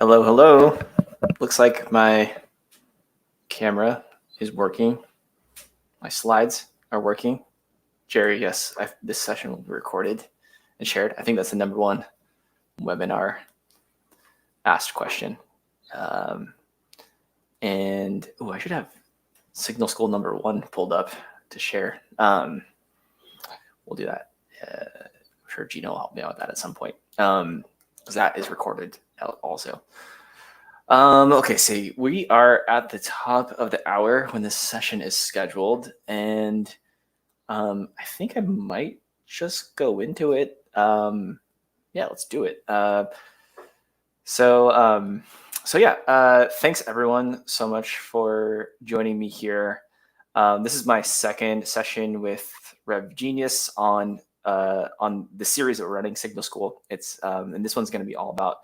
Hello, hello. Looks like my camera is working. My slides are working. Jerry, yes, this session will be recorded and shared. I think that's the number one webinar asked question. And I should have Signal School number 1 pulled up to share. We'll do that. I'm sure Gino will help me out with that at some point. Because that is recorded also. Okay, so we are at the top of the hour when this session is scheduled, and I think I might just go into it. Yeah, let's do it. Thanks everyone so much for joining me here. This is my second session with Rev Genius on the series that we're running, Signal School. It's and this one's going to be all about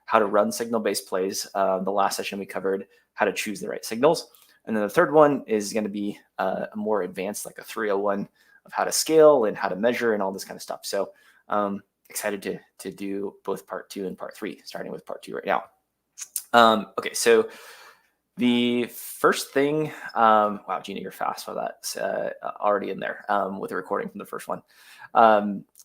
how to run signal-based plays. The last session we covered how to choose the right signals. And then the third one is going to be a more advanced, like a 301 of how to scale and how to measure and all this kind of stuff. So excited to do both part 2 and part 3, starting with part 2 right now. Okay, so the first thing, wow, Gina, you're fast for that. Already in there with the recording from the first one.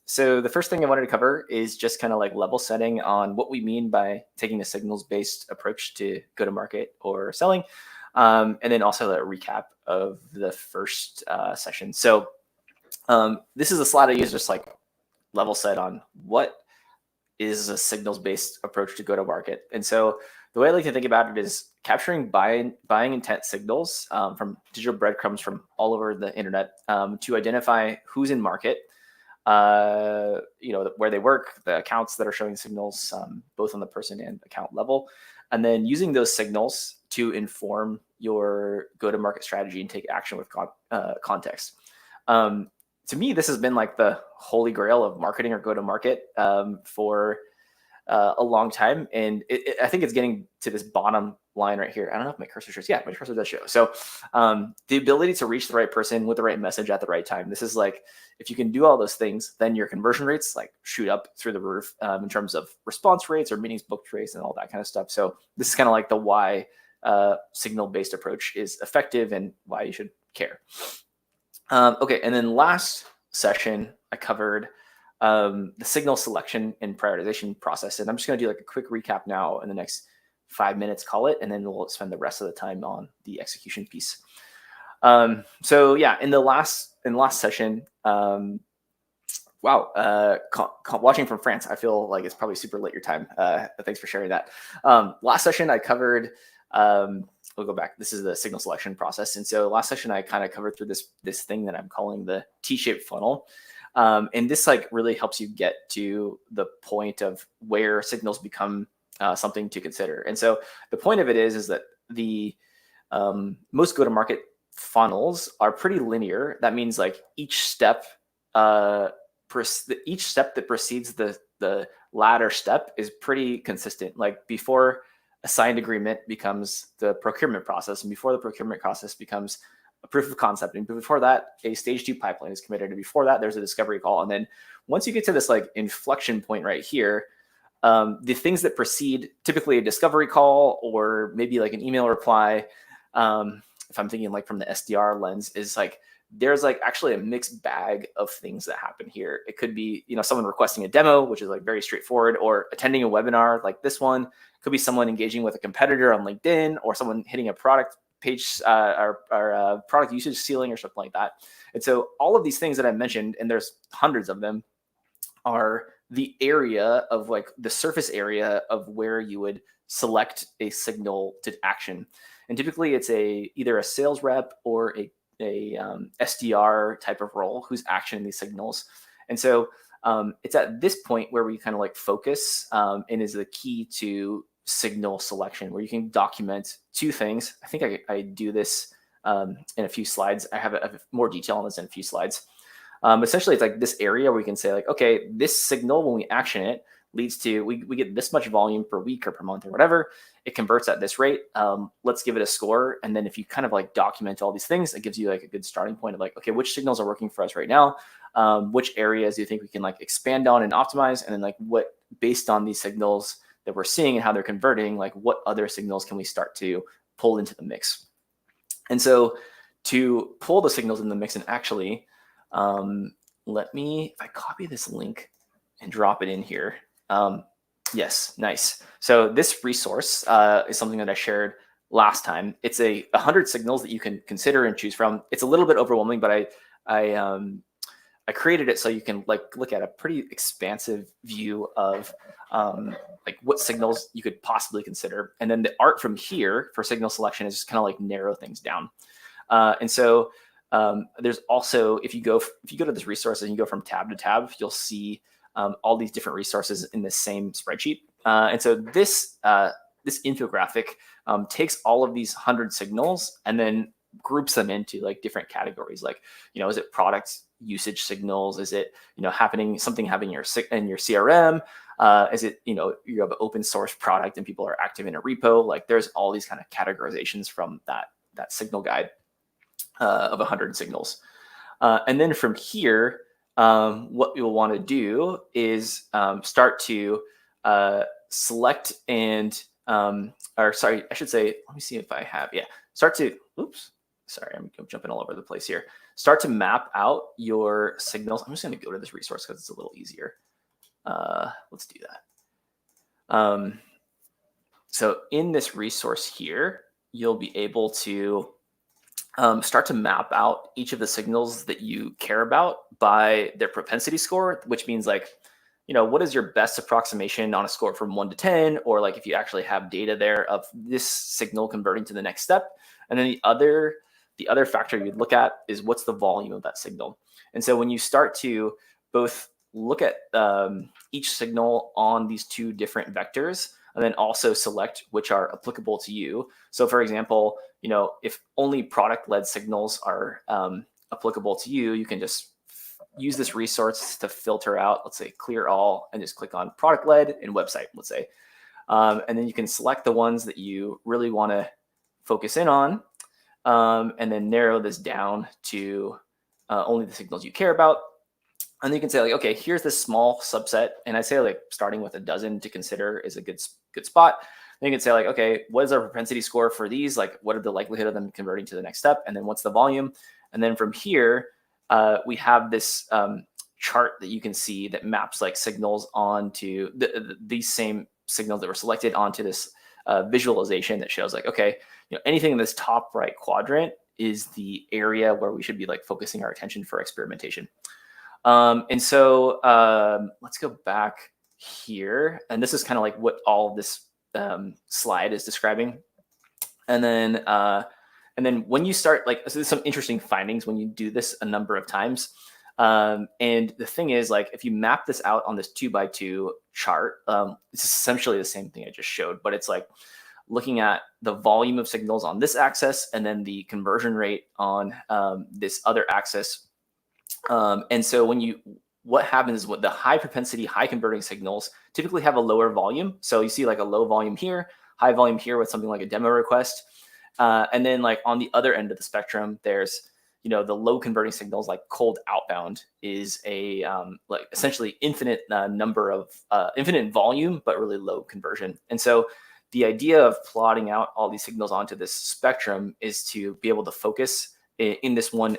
So the first thing I wanted to cover is just kind of like level setting on what we mean by taking a signals-based approach to go-to-market or selling, and then also a recap of the first session. So this is a slide I use just like level set on what is a signals-based approach to go-to-market. And so the way I like to think about it is capturing buying intent signals from digital breadcrumbs from all over the internet to identify who's in market, where they work, the accounts that are showing signals, both on the person and account level, and then using those signals to inform your go-to-market strategy and take action with context. To me, this has been like the holy grail of marketing or go-to-market for a long time. And I think it's getting to this bottom line right here. I don't know if my cursor shows. Yeah, my cursor does show. So the ability to reach the right person with the right message at the right time. This is like, if you can do all those things, then your conversion rates like shoot up through the roof in terms of response rates or meetings booked rates and all that kind of stuff. So this is kind of like the why signal-based approach is effective and why you should care. Okay, and then last session, I covered the signal selection and prioritization process. And I'm just going to do like a quick recap now in the next 5 minutes, call it, and then we'll spend the rest of the time on the execution piece. So yeah, in last session, wow, watching from France, I feel like it's probably super late your time. Thanks for sharing that. Last session I covered, we'll go back. This is the signal selection process. And so last session, I kind of covered through this thing that I'm calling the T-shaped funnel. And this like really helps you get to the point of where signals become something to consider. And so the point of it is that the most go-to-market funnels are pretty linear. That means like each step that precedes the latter step is pretty consistent. Like before a signed agreement becomes the procurement process, and before the procurement process becomes a proof of concept, and before that a stage 2 pipeline is committed, and before that there's a discovery call. And then once you get to this like inflection point right here, the things that precede typically a discovery call or maybe like an email reply, if I'm thinking like from the SDR lens, is like there's like actually a mixed bag of things that happen here. It could be, someone requesting a demo, which is like very straightforward, or attending a webinar like this one. It could be someone engaging with a competitor on LinkedIn, or someone hitting a product page or product usage ceiling or something like that. And so all of these things that I mentioned, and there's hundreds of them, are the area of like the surface area of where you would select a signal to action. And typically it's either a sales rep or a SDR type of role who's actioning these signals. And so it's at this point where we kind of like focus and is the key to signal selection, where you can document 2 things. I think I do this in a few slides. I have more detail on this in a few slides. Essentially, it's like this area where we can say like, okay, this signal, when we action it, leads to, we get this much volume per week or per month or whatever. It converts at this rate. Let's give it a score. And then if you kind of like document all these things, it gives you like a good starting point of like, okay, which signals are working for us right now? Which areas do you think we can like expand on and optimize? And then like what, based on these signals that we're seeing and how they're converting, like what other signals can we start to pull into the mix? And so to pull the signals in the mix, and actually, let me, if I copy this link and drop it in here. Yes, nice. So this resource is something that I shared last time. It's 100 signals that you can consider and choose from. It's a little bit overwhelming, but I created it so you can like look at a pretty expansive view of like what signals you could possibly consider. And then the art from here for signal selection is just kind of like narrow things down. And so there's also, if you go to this resource and you go from tab to tab, you'll see all these different resources in the same spreadsheet. And so this infographic takes all of these 100 signals and then groups them into like different categories. Like, is it product usage signals? Is it, something happening in your CRM? Is it, you have an open source product and people are active in a repo? Like there's all these kind of categorizations from that signal guide of 100 signals. And then from here, what you'll want to do is start to select and, or sorry, I should say, let me see if I have, I'm jumping all over the place here. Start to map out your signals. I'm just going to go to this resource because it's a little easier. Let's do that. So in this resource here, you'll be able to start to map out each of the signals that you care about by their propensity score, which means like, what is your best approximation on a score from 1 to 10, or like if you actually have data there of this signal converting to the next step. And then the other factor you'd look at is what's the volume of that signal. And so when you start to both look at each signal on these two different vectors, and then also select which are applicable to you. So for example, if only product-led signals are applicable to you, you can just use this resource to filter out, let's say clear all, and just click on product-led and website, let's say. And then you can select the ones that you really want to focus in on, and then narrow this down to only the signals you care about. And then you can say like, okay, here's this small subset. And I say like starting with a dozen to consider is a good spot. Then you can say like, okay, what is our propensity score for these? Like what are the likelihood of them converting to the next step? And then what's the volume? And then from here, we have this chart that you can see that maps like signals onto these same signals that were selected onto this visualization that shows like, okay, anything in this top right quadrant is the area where we should be like focusing our attention for experimentation. And so let's go back here. And this is kind of like what all of this slide is describing. And then when you start, like, so there's some interesting findings when you do this a number of times. And the thing is, like, if you map this out on this 2x2 chart, it's essentially the same thing I just showed, but it's like looking at the volume of signals on this axis and then the conversion rate on this other axis. And so what happens is what the high propensity, high converting signals typically have a lower volume. So you see like a low volume here, high volume here with something like a demo request. And then like on the other end of the spectrum, there's, the low converting signals like cold outbound is a like essentially infinite number of infinite volume, but really low conversion. And so the idea of plotting out all these signals onto this spectrum is to be able to focus in this one,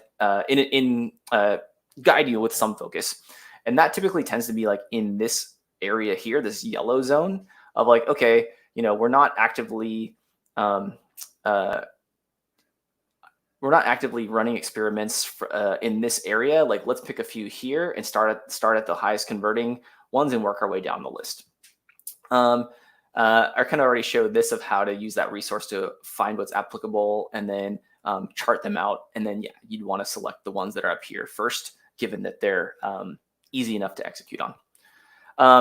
guide you with some focus. And that typically tends to be like in this area here, this yellow zone of like, okay, we're not actively running experiments in this area. Like, let's pick a few here and start at the highest converting ones and work our way down the list. I kind of already showed this of how to use that resource to find what's applicable and then chart them out. And then, yeah, you'd want to select the ones that are up here first, given that they're easy enough to execute on.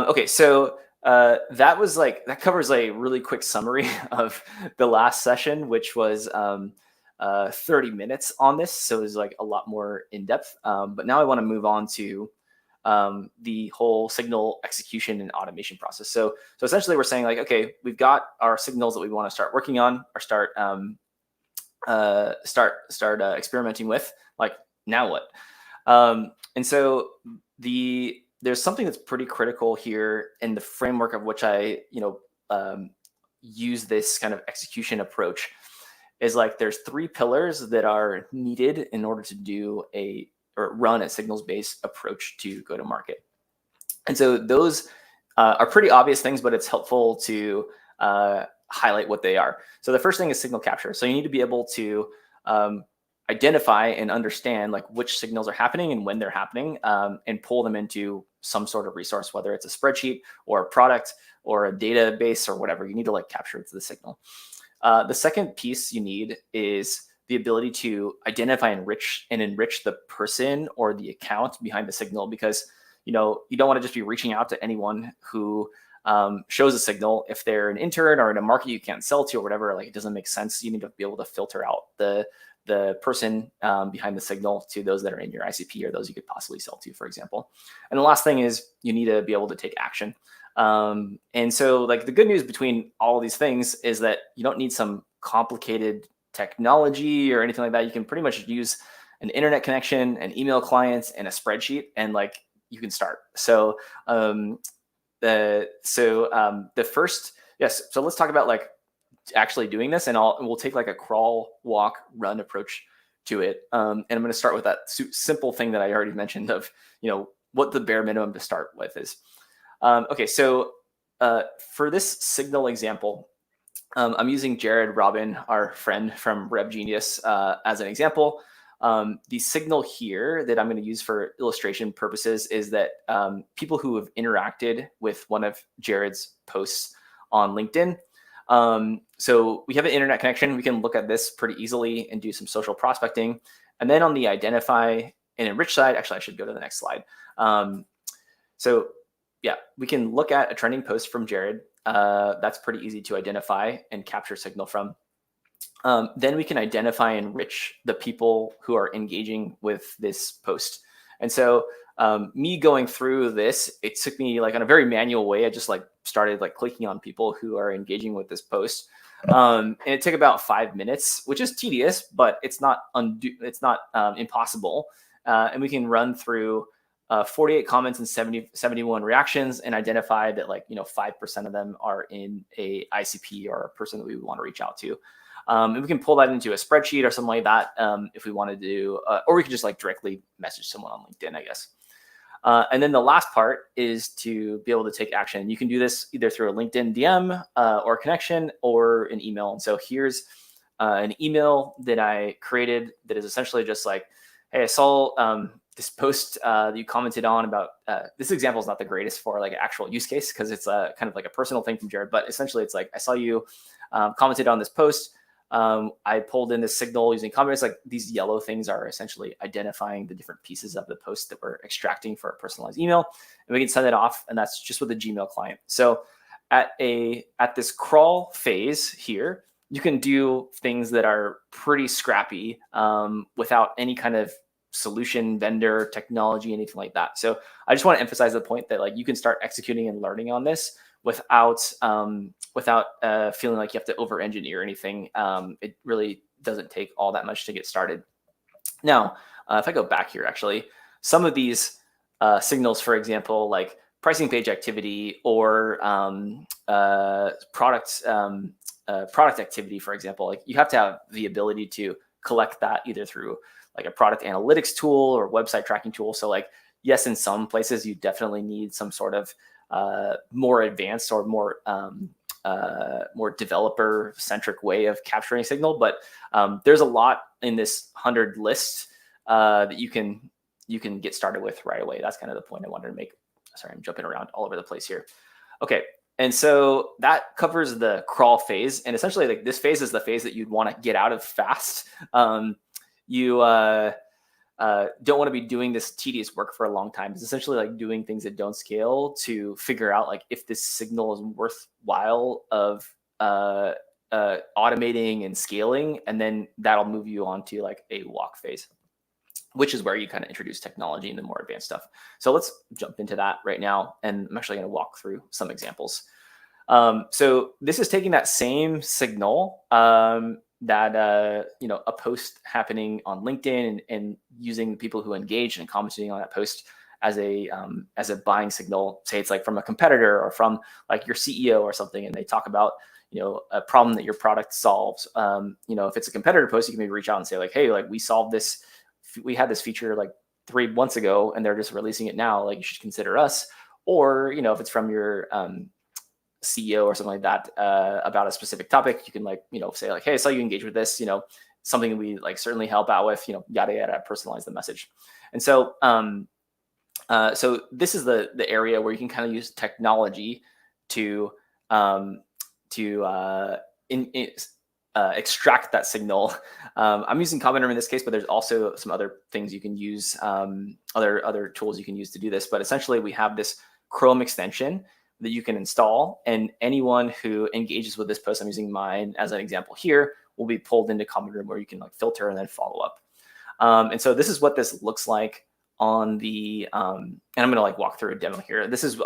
Okay, so that covers a really quick summary of the last session, which was 30 minutes on this. So it was like a lot more in depth. But now I want to move on to the whole signal execution and automation process. So essentially we're saying like, okay, we've got our signals that we want to start working on or start experimenting with. Like, now what? And so there's something that's pretty critical here in the framework of which I, use this kind of execution approach is like there's 3 pillars that are needed in order to do or run a signals-based approach to go to market. And so those are pretty obvious things, but it's helpful to highlight what they are. So the first thing is signal capture. So you need to be able to identify and understand like which signals are happening and when they're happening, and pull them into some sort of resource, whether it's a spreadsheet or a product or a database or whatever. You need to like capture the signal. The second piece you need is the ability to identify and enrich the person or the account behind the signal, because you don't want to just be reaching out to anyone who shows a signal. If they're an intern or in a market you can't sell to or whatever, like it doesn't make sense. You need to be able to filter out the person behind the signal to those that are in your ICP or those you could possibly sell to, for example. And the last thing is you need to be able to take action. And so like the good news between all of these things is that you don't need some complicated technology or anything like that. You can pretty much use an internet connection, an email client, and a spreadsheet, and like you can start. So the first, yes. So let's talk about like actually doing this, and we'll take like a crawl, walk, run approach to it. And I'm going to start with that simple thing that I already mentioned of, what the bare minimum to start with is. Okay. So for this signal example, I'm using Jared Robin, our friend from Rev Genius, as an example. The signal here that I'm going to use for illustration purposes is that people who have interacted with one of Jared's posts on LinkedIn. So we have an internet connection. We can look at this pretty easily and do some social prospecting. And then on the identify and enrich side, actually, I should go to the next slide. So yeah, we can look at a trending post from Jared. That's pretty easy to identify and capture signal from. Then we can identify and enrich the people who are engaging with this post. And so me going through this, it took me like in a very manual way. I just like started like clicking on people who are engaging with this post. And it took about 5 minutes, which is tedious, but it's not impossible. And we can run through 48 comments and 71 reactions and identify that 5% of them are in a ICP or a person that we want to reach out to. And we can pull that into a spreadsheet or something like that if we want to do, or we can just like directly message someone on LinkedIn, I guess. And then the last part is to be able to take action. You can do this either through a LinkedIn DM or connection or an email. And so here's an email that I created that is essentially just like, hey, I saw this post that you commented on about, this example is not the greatest for like an actual use case because it's kind of like a personal thing from Jared, but essentially it's like, I saw you commented on this post. I pulled in this signal using comments. Like these yellow things are essentially identifying the different pieces of the post that we're extracting for a personalized email, and we can send it off. And that's just with a Gmail client. So at this crawl phase here, you can do things that are pretty scrappy without any kind of solution, vendor, technology, anything like that. So I just want to emphasize the point that like you can start executing and learning on this without feeling like you have to over-engineer anything. It really doesn't take all that much to get started. Now, if I go back here, actually, some of these signals, for example, like pricing page activity or product activity, for example, like you have to have the ability to collect that either through like a product analytics tool or website tracking tool. So like, yes, in some places you definitely need some sort of more advanced or more developer-centric way of capturing signal, but there's a lot in this 100 list that you can get started with right away. That's kind of the point I wanted to make. Sorry, I'm jumping around all over the place here. Okay, and so that covers the crawl phase, and essentially, like this phase is the phase that you'd want to get out of fast. You don't want to be doing this tedious work for a long time. It's essentially like doing things that don't scale to figure out like if this signal is worthwhile of automating and scaling, and then that'll move you on to like a walk phase, which is where you kind of introduce technology and the more advanced stuff. So let's jump into that right now, and I'm actually going to walk through some examples. So this is taking that same signal that a post happening on LinkedIn and using people who engage and commenting on that post as a buying signal. Say it's like from a competitor or from like your CEO or something, and they talk about a problem that your product solves. If it's a competitor post, you can maybe reach out and say like, hey, like we solved this, we had this feature like 3 months ago, and they're just releasing it now. Like you should consider us. Or if it's from your CEO or something like that about a specific topic, you can say like, hey, I saw you engage with this. Something we like certainly help out with. Yada yada. Personalize the message. And so so this is the area where you can kind of use technology to extract that signal. I'm using comment room in this case, but there's also some other things you can use, other tools you can use to do this. But essentially, we have this Chrome extension that you can install, and anyone who engages with this post, I'm using mine as an example here, will be pulled into comment room where you can like filter and then follow up. And so this is what this looks like on the, and I'm going to like walk through a demo here. This is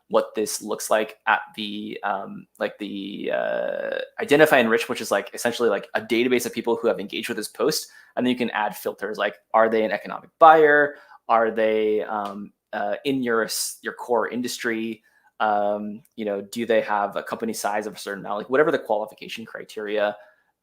what this looks like at the identify enrich, which is like essentially like a database of people who have engaged with this post. And then you can add filters like, are they an economic buyer? Are they in your core industry? Do they have a company size of a certain amount? Like whatever the qualification criteria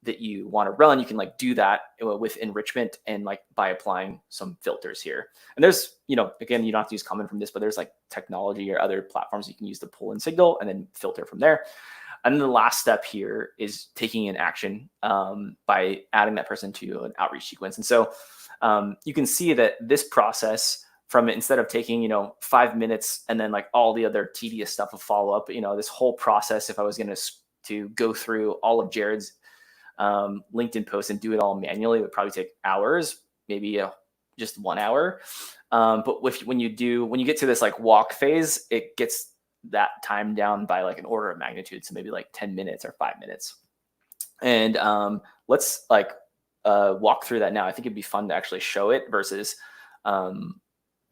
that you want to run, you can like do that with enrichment and like by applying some filters here. And there's, again, you don't have to use comment from this, but there's like technology or other platforms you can use to pull in signal and then filter from there. And then the last step here is taking an action by adding that person to an outreach sequence. And so you can see that this process from instead of taking, 5 minutes and then like all the other tedious stuff of follow up, this whole process, if I was going to go through all of Jared's LinkedIn posts and do it all manually, it would probably take hours, maybe just 1 hour. But when you get to this like walk phase, it gets that time down by like an order of magnitude. So maybe like 10 minutes or 5 minutes. And let's like walk through that now. I think it'd be fun to actually show it versus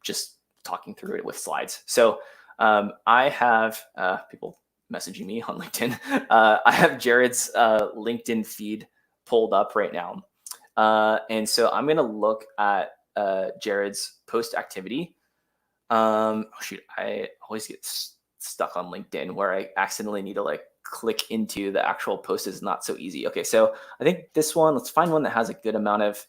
just talking through it with slides. So I have people messaging me on LinkedIn. I have Jared's LinkedIn feed pulled up right now. And so I'm going to look at Jared's post activity. I always get stuck on LinkedIn where I accidentally need to like click into the actual post is not so easy. Okay, so I think this one, let's find one that has a good amount of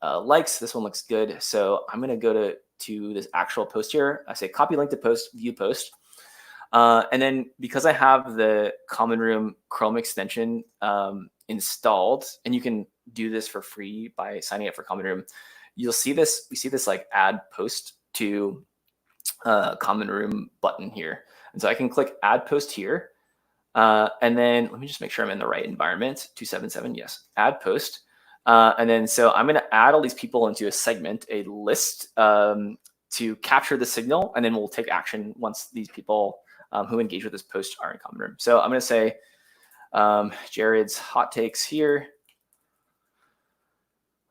likes. This one looks good. So I'm going to go to this actual post here. I say copy link to post, view post. And then because I have the Common Room Chrome extension installed, and you can do this for free by signing up for Common Room, you'll see this. We see this like add post to Common Room button here. And so I can click add post here. And then let me just make sure I'm in the right environment. 277, yes, add post. And then so I'm going to add all these people into a segment, a list to capture the signal, and then we'll take action once these people who engage with this post are in Common Room. So I'm going to say Jared's hot takes here.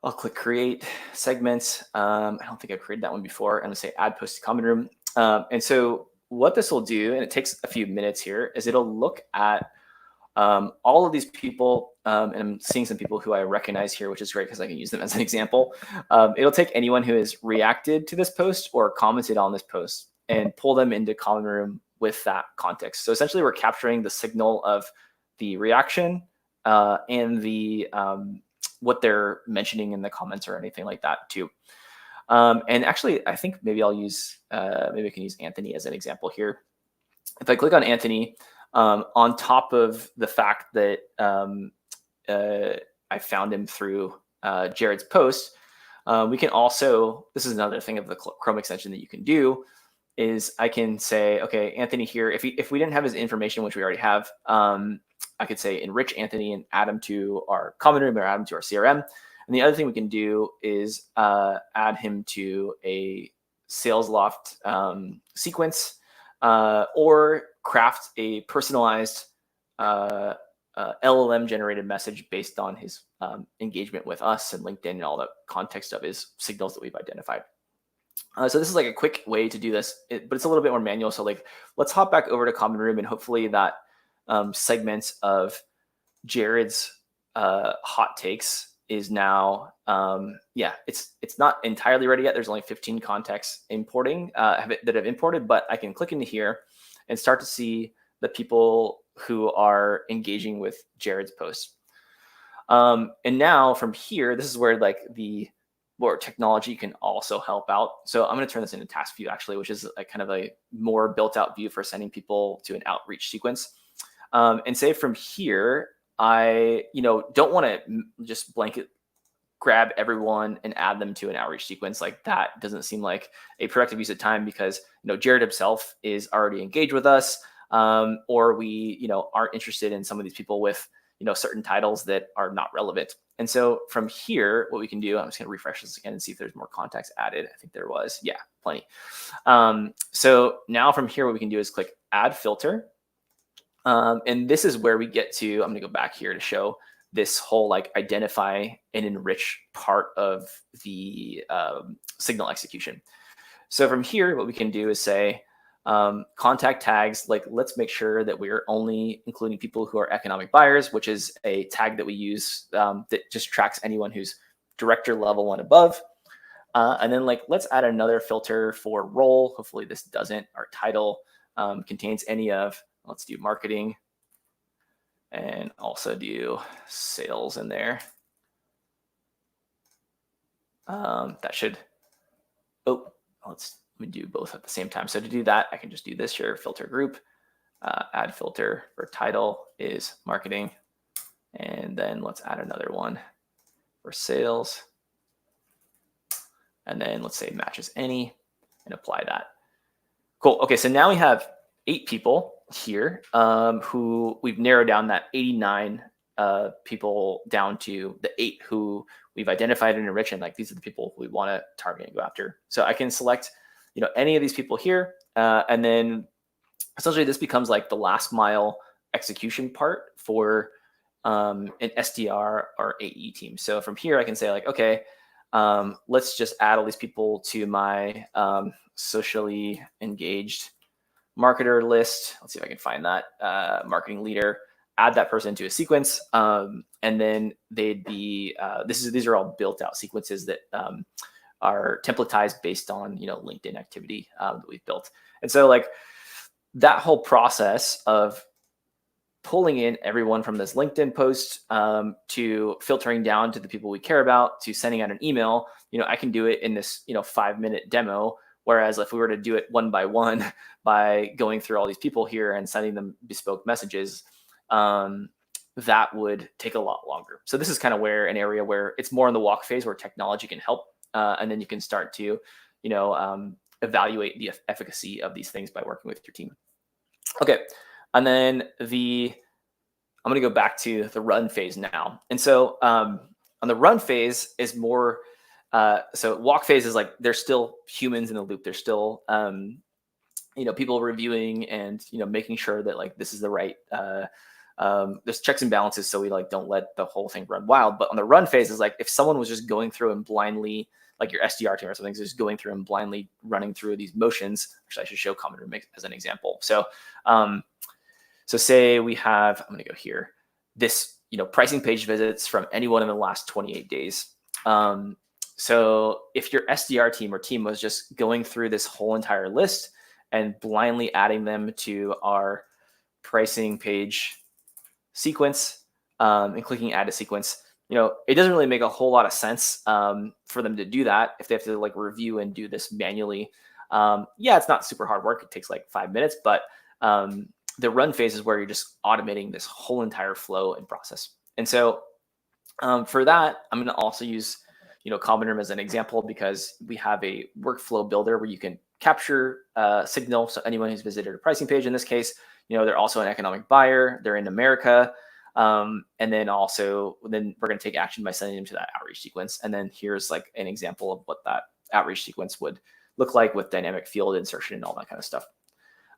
I'll click create segments. I don't think I've created that one before. I'm going to say add post to Common Room. And so what this will do, and it takes a few minutes here, is it'll look at all of these people, and I'm seeing some people who I recognize here, which is great because I can use them as an example. It'll take anyone who has reacted to this post or commented on this post and pull them into Common Room with that context. So essentially we're capturing the signal of the reaction and the what they're mentioning in the comments or anything like that too. And actually, I think maybe I'll use, maybe I can use Anthony as an example here. If I click on Anthony, on top of the fact that I found him through Jared's post, we can also, this is another thing of the Chrome extension that you can do, is I can say, okay, Anthony here, if we didn't have his information, which we already have, I could say enrich Anthony and add him to our Common Room or add him to our CRM. And the other thing we can do is add him to a SalesLoft sequence or craft a personalized LLM generated message based on his engagement with us and LinkedIn and all the context of his signals that we've identified. So this is like a quick way to do this, but it's a little bit more manual. So like, let's hop back over to Common Room, and hopefully that segment of Jared's hot takes is now, yeah, it's not entirely ready yet. There's only 15 contacts importing that have imported, but I can click into here and start to see the people who are engaging with Jared's posts. And now from here, this is where like where technology can also help out. So I'm going to turn this into task view actually, which is a kind of a more built out view for sending people to an outreach sequence. And say from here, I don't want to just blanket grab everyone and add them to an outreach sequence. Like that doesn't seem like a productive use of time because Jared himself is already engaged with us, or we aren't interested in some of these people with certain titles that are not relevant. And so from here, what we can do, I'm just going to refresh this again and see if there's more contacts added. I think there was, yeah, plenty. So now from here, what we can do is click add filter. And this is where we get to, I'm going to go back here to show this whole like identify and enrich part of the signal execution. So from here, what we can do is say, contact tags, like let's make sure that we're only including people who are economic buyers, which is a tag that we use that just tracks anyone who's director level and above. And then like, let's add another filter for role. Hopefully this doesn't, our title contains any of, let's do marketing and also do sales in there. That should, let me do both at the same time. So to do that, I can just do this here, filter group, add filter for title is marketing. And then let's add another one for sales. And then let's say matches any and apply that. Cool. Okay, so now we have 8 people here who we've narrowed down that 89 people down to the 8 who we've identified and enriched, and like these are the people we want to target and go after. So I can select any of these people here, and then essentially this becomes like the last mile execution part for an SDR or AE team. So from here I can say like, okay, let's just add all these people to my socially engaged marketer list. Let's see if I can find that marketing leader, add that person to a sequence. And then they'd be, these are all built out sequences that are templatized based on, LinkedIn activity that we've built. And so like that whole process of pulling in everyone from this LinkedIn post to filtering down to the people we care about, to sending out an email, I can do it in this, 5-minute demo. Whereas if we were to do it one by one by going through all these people here and sending them bespoke messages, that would take a lot longer. So this is kind of where an area where it's more in the walk phase where technology can help. And then you can start to, evaluate the efficacy of these things by working with your team. Okay. And then I'm going to go back to the run phase now. And so on the run phase is more, so walk phase is like, there's still humans in the loop. There's still, people reviewing and, making sure that like, this is the right, there's checks and balances. So we like, don't let the whole thing run wild. But on the run phase is like, if someone was just going through and blindly, like your SDR team or something, is just going through and blindly running through these motions, actually I should show Common Room as an example. So, so say we have, I'm going to go here, this, pricing page visits from anyone in the last 28 days. So if your SDR team or team was just going through this whole entire list and blindly adding them to our pricing page sequence and clicking add a sequence, it doesn't really make a whole lot of sense for them to do that if they have to like review and do this manually. Yeah, it's not super hard work. It takes like 5 minutes, but the run phase is where you're just automating this whole entire flow and process. And so for that, I'm going to also use, Common Room as an example, because we have a workflow builder where you can capture signal. So anyone who's visited a pricing page, in this case, they're also an economic buyer, they're in America. And then also, then we're going to take action by sending them to that outreach sequence. And then here's like an example of what that outreach sequence would look like with dynamic field insertion and all that kind of stuff.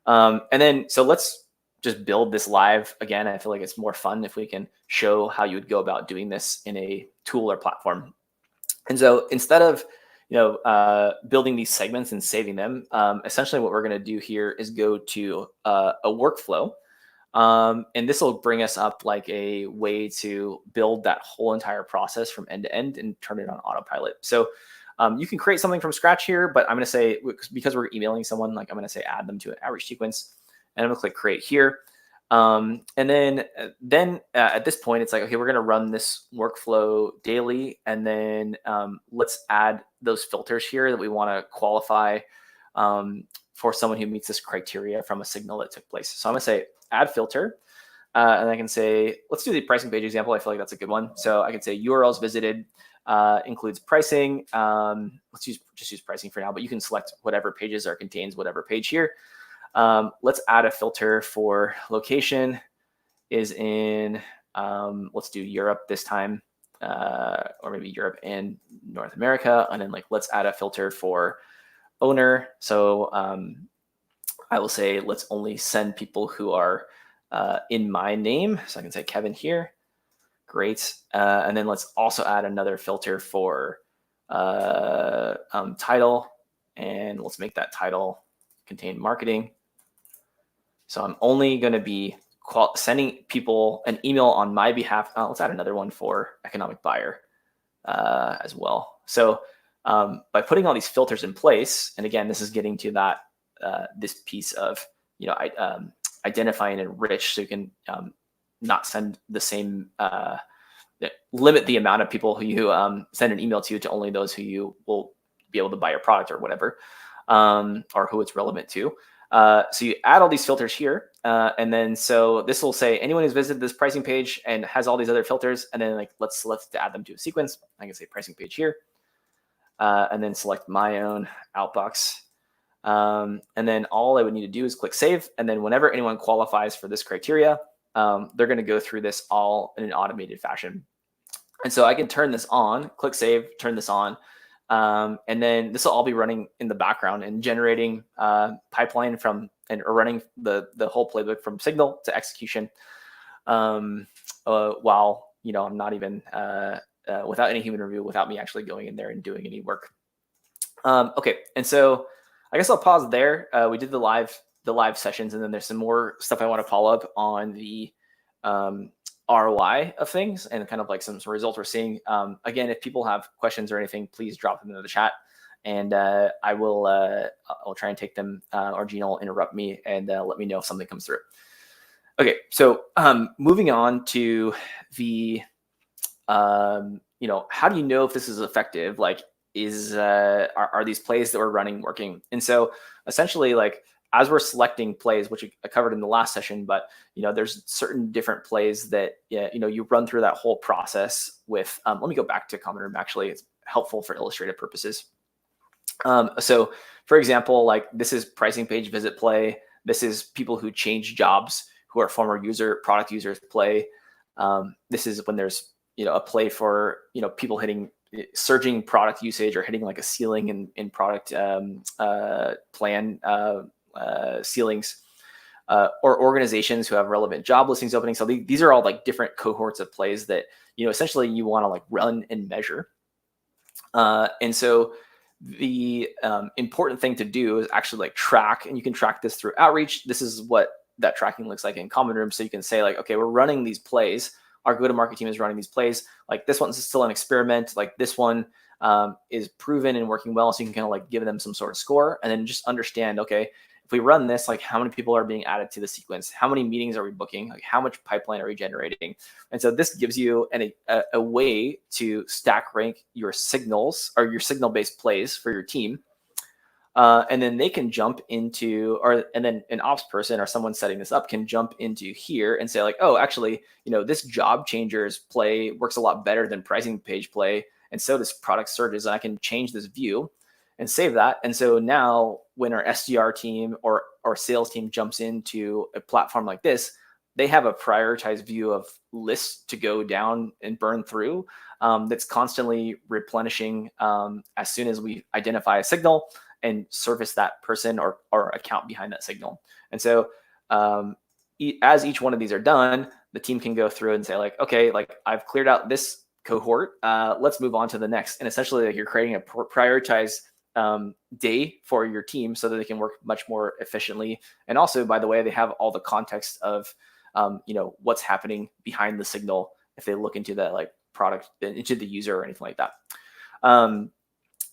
And then, so let's just build this live again. I feel like it's more fun if we can show how you would go about doing this in a tool or platform. And so instead of, building these segments and saving them, essentially what we're going to do here is go to a workflow. And this will bring us up like a way to build that whole entire process from end to end and turn it on autopilot. So you can create something from scratch here, but I'm going to say, because we're emailing someone, like I'm going to say add them to an outreach sequence, and I'm going to click create here. And then at this point, it's like, okay, we're going to run this workflow daily. And then let's add those filters here that we want to qualify for someone who meets this criteria from a signal that took place. So I'm going to say add filter. And I can say, let's do the pricing page example. I feel like that's a good one. So I can say URLs visited includes pricing. Let's just use pricing for now, but you can select whatever pages or contains whatever page here. Let's add a filter for location is in, let's do Europe this time, or maybe Europe and North America. And then like, let's add a filter for owner. So I will say, let's only send people who are in my name. So I can say Kevin here. Great. And then let's also add another filter for title. And let's make that title contain marketing. So I'm only going to be sending people an email on my behalf. Let's add another one for economic buyer as well. So by putting all these filters in place, and again, this is getting to that this piece of identify and enrich, so you can not send the same, limit the amount of people who you send an email to only those who you will be able to buy your product or whatever, or who it's relevant to. So you add all these filters here, and then so this will say anyone who's visited this pricing page and has all these other filters, and then like let's select to add them to a sequence. I can say pricing page here, and then select my own outbox. And then all I would need to do is click save. And then whenever anyone qualifies for this criteria, they're going to go through this all in an automated fashion. And so I can turn this on, click save, turn this on. And then this will all be running in the background and generating pipeline from or running the whole playbook from signal to execution, while I'm not even without any human review, without me actually going in there and doing any work. Okay, and so I guess I'll pause there. We did the live sessions, and then there's some more stuff I want to follow up on the ROI of things and kind of like some results we're seeing. Again, if people have questions or anything, please drop them into the chat, and I'll try and take them, or Gina will interrupt me and let me know if something comes through. Okay, so moving on to the, how do you know if this is effective? Like, are these plays that we're running working? And so essentially, like, as we're selecting plays, which I covered in the last session, but there's certain different plays that you run through that whole process with. Let me go back to Common Room. Actually, it's helpful for illustrative purposes. So, for example, like this is pricing page visit play. This is people who change jobs who are former product users play. This is when there's a play for people hitting surging product usage or hitting like a ceiling in product plan ceilings, or organizations who have relevant job listings opening. So these are all like different cohorts of plays that essentially you want to like run and measure. And so the important thing to do is actually like track, and you can track this through outreach. This is what that tracking looks like in Common Room. So you can say like, okay, we're running these plays. Our go-to-market team is running these plays. Like this one's still an experiment. Like this one is proven and working well. So you can kind of like give them some sort of score, and then just understand, okay, if we run this, like how many people are being added to the sequence? How many meetings are we booking? Like how much pipeline are we generating? And so this gives you a way to stack rank your signals or your signal-based plays for your team. And then they can jump into, and then an ops person or someone setting this up can jump into here and say like, oh, actually, this job changers play works a lot better than pricing page play. And so does product surges. And I can change this view and save that. And so now when our SDR team or sales team jumps into a platform like this, they have a prioritized view of lists to go down and burn through, that's constantly replenishing as soon as we identify a signal and service that person or account behind that signal. And so as each one of these are done, the team can go through and say like, okay, like I've cleared out this cohort, let's move on to the next. And essentially like you're creating a prioritized day for your team so that they can work much more efficiently. And also, by the way, they have all the context of what's happening behind the signal if they look into the like product, into the user or anything like that. And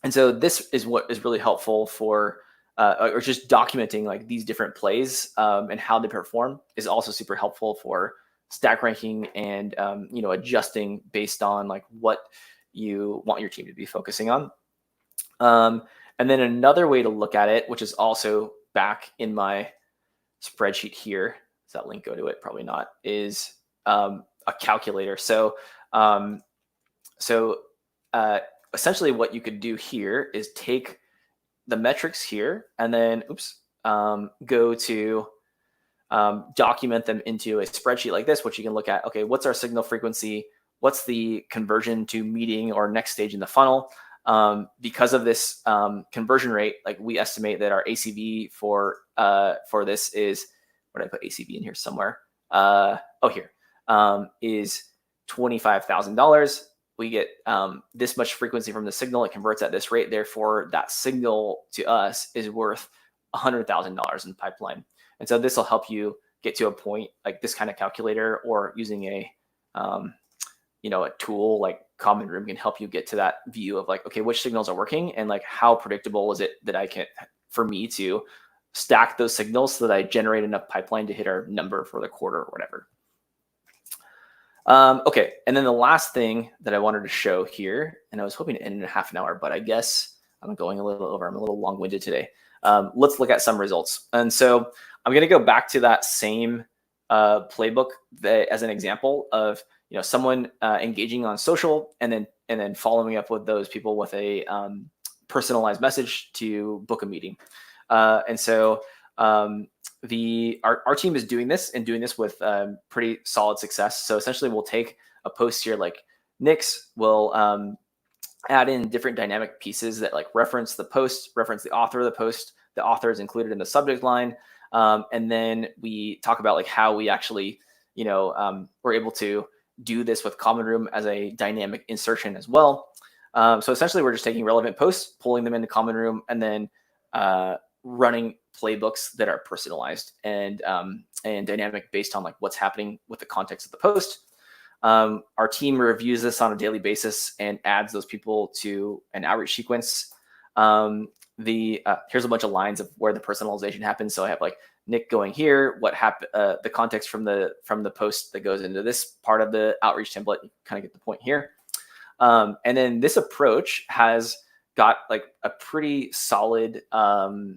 so this is what is really helpful for, or just documenting like these different plays and how they perform is also super helpful for stack ranking and adjusting based on like what you want your team to be focusing on. And then another way to look at it, which is also back in my spreadsheet here, does that link go to it? Probably not, is a calculator. So essentially what you could do here is take the metrics here and then go to document them into a spreadsheet like this, which you can look at, okay, what's our signal frequency? What's the conversion to meeting or next stage in the funnel? Because of this conversion rate, like we estimate that our ACV for this is, where did I put ACV in here somewhere? Here is $25,000. We get this much frequency from the signal. It converts at this rate. Therefore, that signal to us is worth $100,000 in pipeline. And so this will help you get to a point like this kind of calculator, or using a tool like Common Room can help you get to that view of like, okay, which signals are working and like how predictable is it that for me to stack those signals so that I generate enough pipeline to hit our number for the quarter or whatever. Okay, and then the last thing that I wanted to show here, and I was hoping to end in a half an hour, but I guess I'm going a little over. I'm a little long-winded today. Let's look at some results. And so I'm going to go back to that same playbook as an example of someone engaging on social and then following up with those people with a personalized message to book a meeting. And so our team is doing this with pretty solid success. So essentially we'll take a post here like Nick's, we'll add in different dynamic pieces that like reference the post, reference the author of the post. The author is included in the subject line. And then we talk about like how we actually, we're able to do this with Common Room as a dynamic insertion as well. So essentially we're just taking relevant posts, pulling them into Common Room, and then running playbooks that are personalized and dynamic based on like what's happening with the context of the post. Our team reviews this on a daily basis and adds those people to an outreach sequence. Here's a bunch of lines of where the personalization happens. So I have like Nick going here, what happened, the context from the post that goes into this part of the outreach template. You kind of get the point here. And then this approach has got like a pretty solid ROI.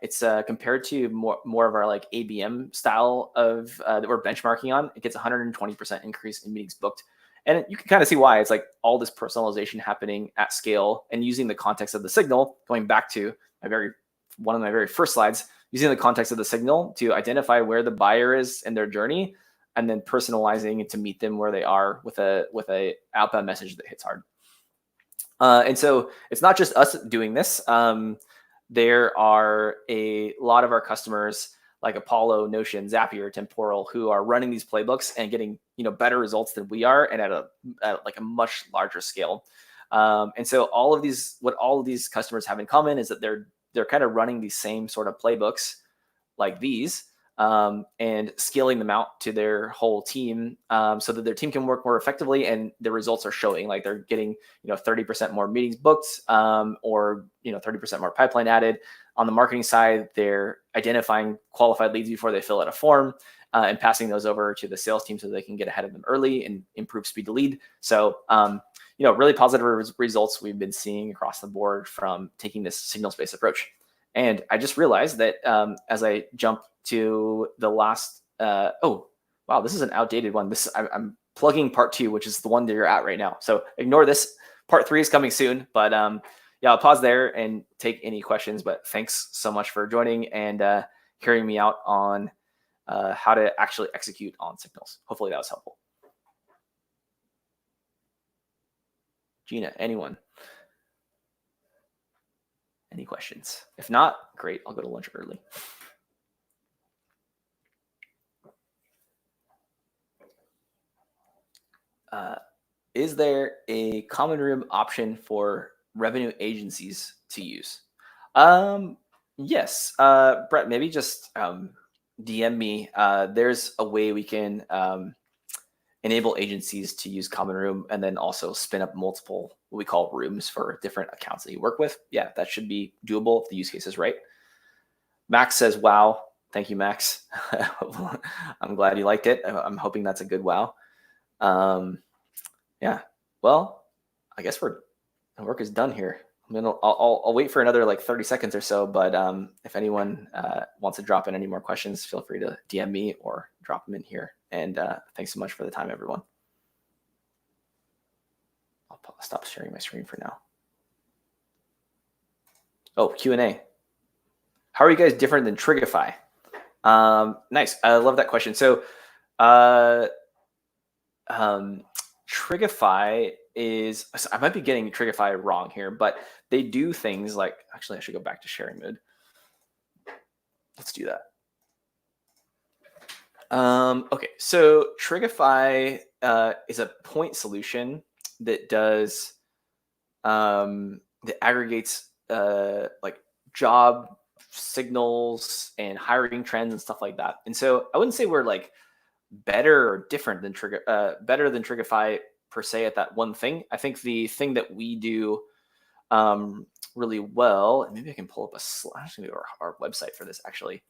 It's compared to more of our like ABM style of that we're benchmarking on. It gets 120% increase in meetings booked. And you can kind of see why. It's like all this personalization happening at scale and using the context of the signal, going back to one of my very first slides, using the context of the signal to identify where the buyer is in their journey, and then personalizing it to meet them where they are with a outbound message that hits hard. And so it's not just us doing this. There are a lot of our customers like Apollo, Notion, Zapier, Temporal, who are running these playbooks and getting better results than we are, and at a much larger scale. And so what all of these customers have in common is that they're kind of running these same sort of playbooks like these, and scaling them out to their whole team, so that their team can work more effectively, and the results are showing. Like they're getting 30% more meetings booked, or 30% more pipeline added. On the marketing side, they're identifying qualified leads before they fill out a form, and passing those over to the sales team so they can get ahead of them early and improve speed to lead. So really positive results we've been seeing across the board from taking this signals-based approach. And I just realized that as I jump to the last, oh, wow, this is an outdated one. I'm plugging part 2, which is the one that you're at right now. So ignore this. Part 3 is coming soon, but yeah, I'll pause there and take any questions. But thanks so much for joining and hearing me out on how to actually execute on signals. Hopefully that was helpful. Gina, anyone? Any questions? If not, great. I'll go to lunch early. Is there a Common Room option for revenue agencies to use? Yes. Brett, maybe just DM me. There's a way we can enable agencies to use Common Room and then also spin up multiple what we call rooms for different accounts that you work with. Yeah, that should be doable if the use case is right. Max says, wow. Thank you, Max. I'm glad you liked it. I'm hoping that's a good wow. Yeah. Well, I guess the work is done here. I'll wait for another like 30 seconds or so, but if anyone wants to drop in any more questions, feel free to DM me or drop them in here. And thanks so much for the time, everyone. I'll stop sharing my screen for now. Oh, Q&A. How are you guys different than Trigify? Nice. I love that question. So Trigify is, I might be getting Trigify wrong here, but they do things like, actually I should go back to sharing mode. Let's do that. Okay, so Trigify is a point solution that does, that aggregates like job signals and hiring trends and stuff like that. And so I wouldn't say we're like better or different than Trigify per se at that one thing. I think the thing that we do really well, and maybe I can pull up I'm just gonna go to our website for this actually.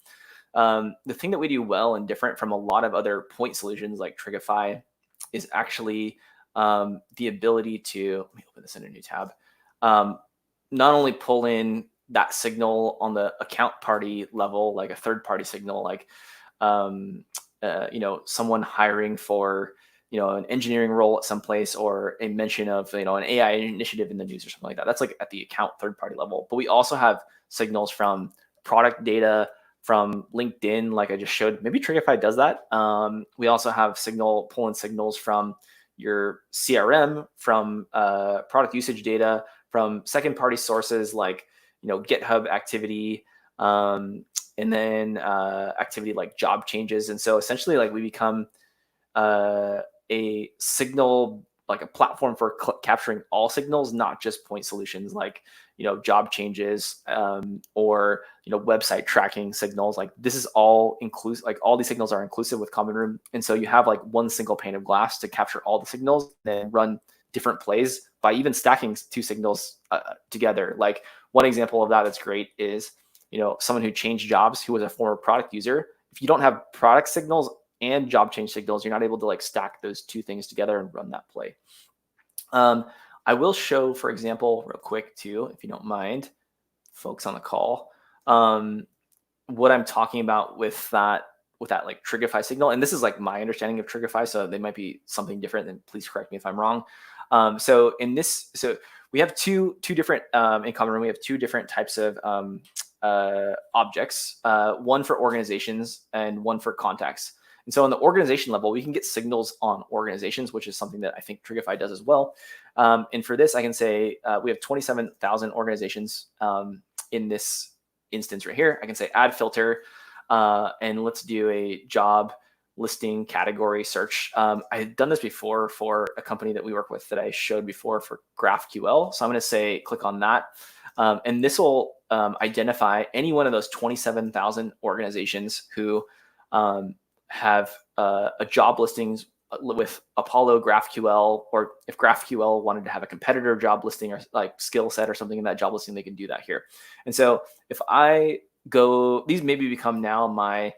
The thing that we do well and different from a lot of other point solutions like Trigify is actually the ability to, let me open this in a new tab, not only pull in that signal on the account party level, like a third party signal, like someone hiring for an engineering role at some place, or a mention of an AI initiative in the news or something like that. That's like at the account third party level. But we also have signals from product data, from LinkedIn, like I just showed. Maybe Trigify does that. We also have pull-in signals from your CRM, from product usage data, from second party sources like GitHub activity, and then activity like job changes. And so essentially, like we become a signal, like a platform for capturing all signals, not just point solutions like job changes or website tracking signals. Like this is all inclusive. Like all these signals are inclusive with Common Room, and so you have like one single pane of glass to capture all the signals, then run different plays by even stacking two signals together. Like one example of that that's great is someone who changed jobs who was a former product user. If you don't have product signals and job change signals, you're not able to like stack those two things together and run that play. I will show, for example, real quick too, if you don't mind, folks on the call, what I'm talking about with that like Trigify signal. And this is like my understanding of Trigify, so they might be something different, then please correct me if I'm wrong. So we have two different, in Common Room, we have two different types of objects, one for organizations and one for contacts. And so on the organization level, we can get signals on organizations, which is something that I think Trigify does as well. And for this, I can say we have 27,000 organizations in this instance right here. I can say add filter, and let's do a job listing category search. I had done this before for a company that we work with that I showed before for GraphQL. So I'm going to say click on that. And this will identify any one of those 27,000 organizations who have a job listings with Apollo GraphQL, or if GraphQL wanted to have a competitor job listing or like skill set or something in that job listing, they can do that here. And so if I go, these maybe become now my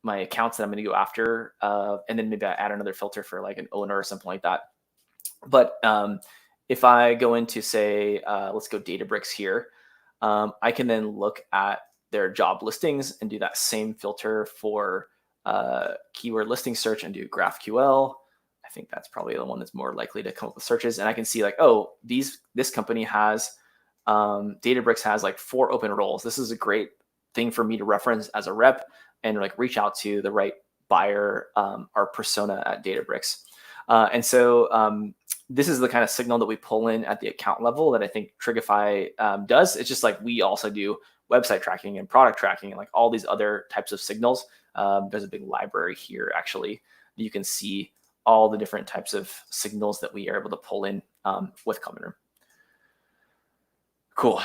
my accounts that I'm going to go after, and then maybe I add another filter for like an owner or something like that. But if I go into say, let's go Databricks here, I can then look at their job listings and do that same filter for keyword listing search and do GraphQL. I think that's probably the one that's more likely to come up with searches. And I can see like, oh, this company has, Databricks has like 4 open roles. This is a great thing for me to reference as a rep and like reach out to the right buyer or persona at Databricks. And so this is the kind of signal that we pull in at the account level that I think Trigify does. It's just like we also do website tracking and product tracking and like all these other types of signals. There's a big library here actually. You can see all the different types of signals that we are able to pull in with Common Room. Cool.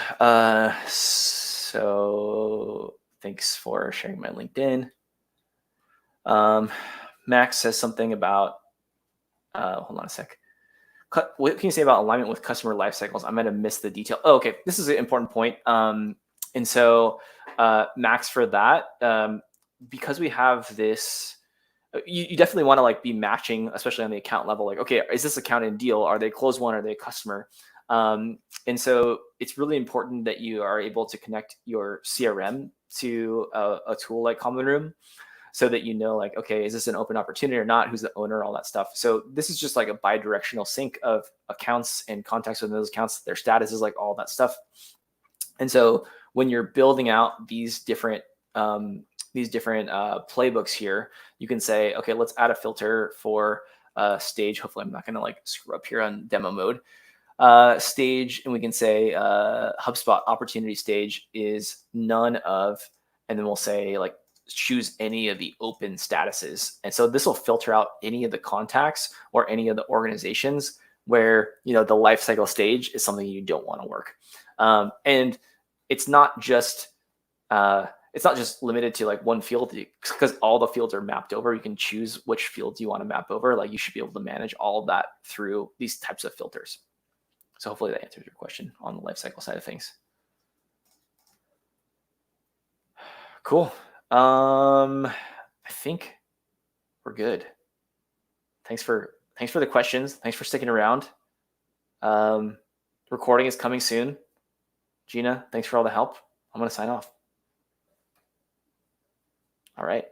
So Thanks for sharing my LinkedIn. Max says something about, hold on a sec. What can you say about alignment with customer life cycles? I might have missed the detail. Oh, okay. This is an important point. And so Max, for that, because we have this, you definitely want to like be matching, especially on the account level. Like, okay, is this account in deal? Are they closed won? Are they a customer? And so it's really important that you are able to connect your CRM to a tool like Common Room, so that you know, like, okay, is this an open opportunity or not? Who's the owner? All that stuff. So this is just like a bi-directional sync of accounts and contacts within those accounts, their status is, like, all that stuff. And so when you're building out these different playbooks here, you can say, okay, let's add a filter for stage. Hopefully I'm not going to like screw up here on demo mode. Stage, and we can say HubSpot opportunity stage is none of, and then we'll say like choose any of the open statuses. And so this will filter out any of the contacts or any of the organizations where, you know, the life cycle stage is something you don't want to work. And it's not just limited to like one field, because all the fields are mapped over. You can choose which fields you want to map over. Like, you should be able to manage all of that through these types of filters. So hopefully that answers your question on the life cycle side of things. Cool. I think we're good. Thanks for the questions. Thanks for sticking around. Recording is coming soon. Gina, thanks for all the help. I'm going to sign off. All right.